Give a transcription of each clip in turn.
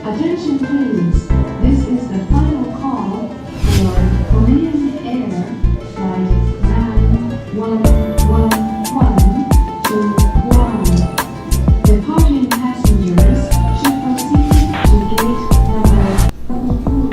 Attention please, this is the final call for Korean Air Flight 9111 to Guam. Departing passengers should proceed to gate number 22.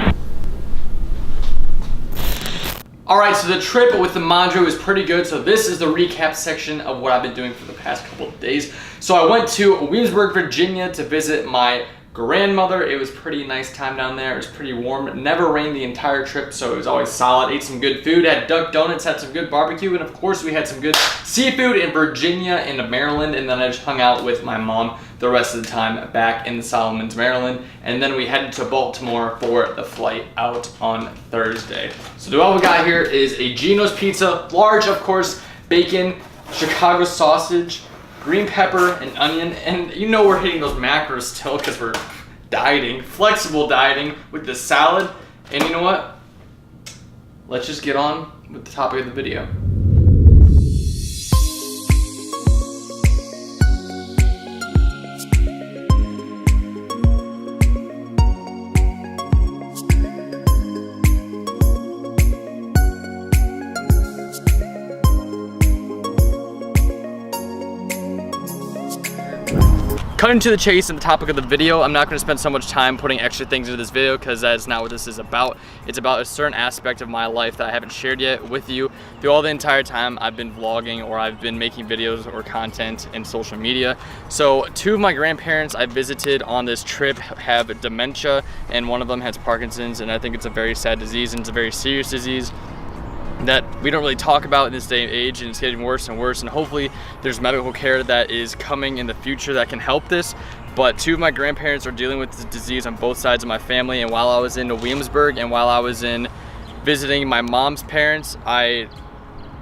Alright, so the trip with the Mandro is pretty good. So this is the recap section of what I've been doing for the past couple of days. So I went to Williamsburg, Virginia to visit my grandmother. It was pretty nice time down there. It was pretty warm. It never rained the entire trip, so it was always solid. Ate some good food, had duck donuts, had some good barbecue, and of course we had some good seafood in Virginia and Maryland, and then I just hung out with my mom the rest of the time back in the Solomons, Maryland, and then we headed to Baltimore for the flight out on Thursday. So all we got here is a Geno's pizza, large of course, bacon, Chicago sausage, green pepper and onion, and you know we're hitting those macros still because we're dieting, flexible dieting with the salad. And you know what? Let's just get on with the topic of the video. Cutting to the chase and the topic of the video, I'm not going to spend so much time putting extra things into this video because that is not what this is about. It's about a certain aspect of my life that I haven't shared yet with you through all the entire time I've been vlogging or I've been making videos or content in social media. So two of my grandparents I visited on this trip have dementia, and one of them has Parkinson's, and I think it's a very sad disease and it's a very serious disease that we don't really talk about in this day and age, and it's getting worse and worse, and hopefully there's medical care that is coming in the future that can help this. But two of my grandparents are dealing with this disease on both sides of my family, and while I was in Williamsburg and while I was in visiting my mom's parents, I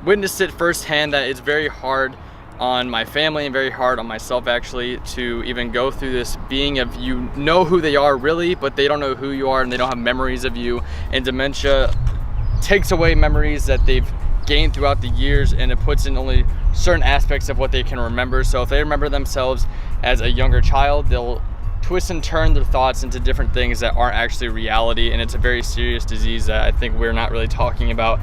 witnessed it firsthand that it's very hard on my family and very hard on myself actually to even go through this, being of you know who they are really, but they don't know who you are and they don't have memories of you, and dementia takes away memories that they've gained throughout the years, and it puts in only certain aspects of what they can remember. So if they remember themselves as a younger child, they'll twist and turn their thoughts into different things that aren't actually reality, and it's a very serious disease that I think we're not really talking about.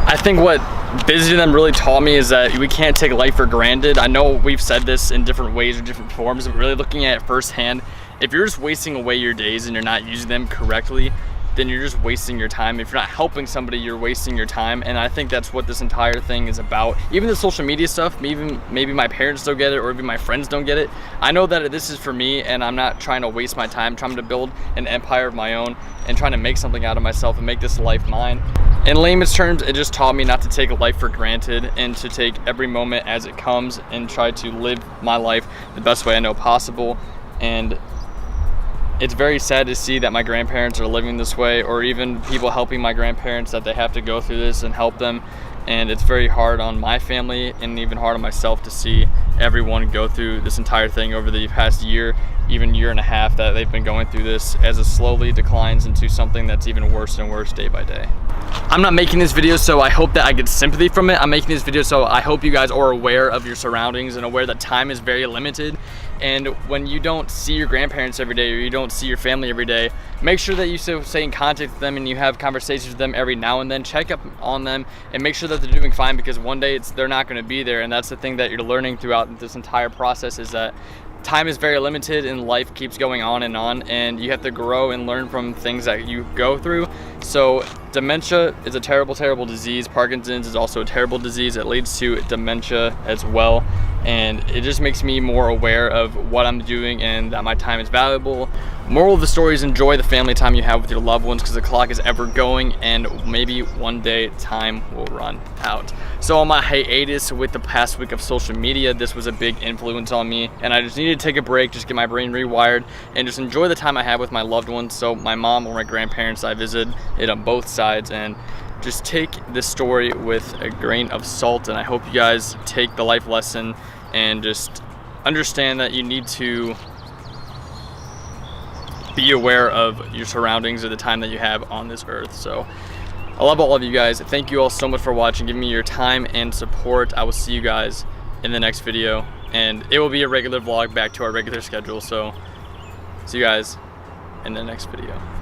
I think what visiting them really taught me is that we can't take life for granted. I know we've said this in different ways or different forms, but really looking at it firsthand, if you're just wasting away your days and you're not using them correctly, then you're just wasting your time. If you're not helping somebody, you're wasting your time. And I think that's what this entire thing is about. Even the social media stuff, maybe my parents don't get it, or even my friends don't get it. I know that this is for me, and I'm not trying to waste my time, trying to build an empire of my own and trying to make something out of myself and make this life mine. In layman's terms, it just taught me not to take life for granted and to take every moment as it comes and try to live my life the best way I know possible. And it's very sad to see that my grandparents are living this way, or even people helping my grandparents, that they have to go through this and help them. And it's very hard on my family and even hard on myself to see everyone go through this entire thing over the past year, even year and a half that they've been going through this, as it slowly declines into something that's even worse and worse day by day. I'm not making this video so I hope that I get sympathy from it. I'm making this video so I hope you guys are aware of your surroundings and aware that time is very limited. And when you don't see your grandparents every day, or you don't see your family every day, make sure that you stay in contact with them and you have conversations with them every now and then. Check up on them and make sure that they're doing fine, because one day they're not going to be there. And that's the thing that you're learning throughout this entire process, is that time is very limited and life keeps going on, and you have to grow and learn from things that you go through. So dementia is a terrible, terrible disease. Parkinson's is also a terrible disease. It leads to dementia as well. And it just makes me more aware of what I'm doing and that my time is valuable. Moral of the story is enjoy the family time you have with your loved ones, because the clock is ever going and maybe one day time will run out. So on my hiatus with the past week of social media, this was a big influence on me, and I just needed to take a break, just get my brain rewired and just enjoy the time I have with my loved ones. So my mom or my grandparents, I visited it on both sides, and just take this story with a grain of salt. And I hope you guys take the life lesson and just understand that you need to be aware of your surroundings or the time that you have on this earth. So I love all of you guys. Thank you all so much for watching, giving me your time and support. I will see you guys in the next video, and it will be a regular vlog back to our regular schedule. So see you guys in the next video.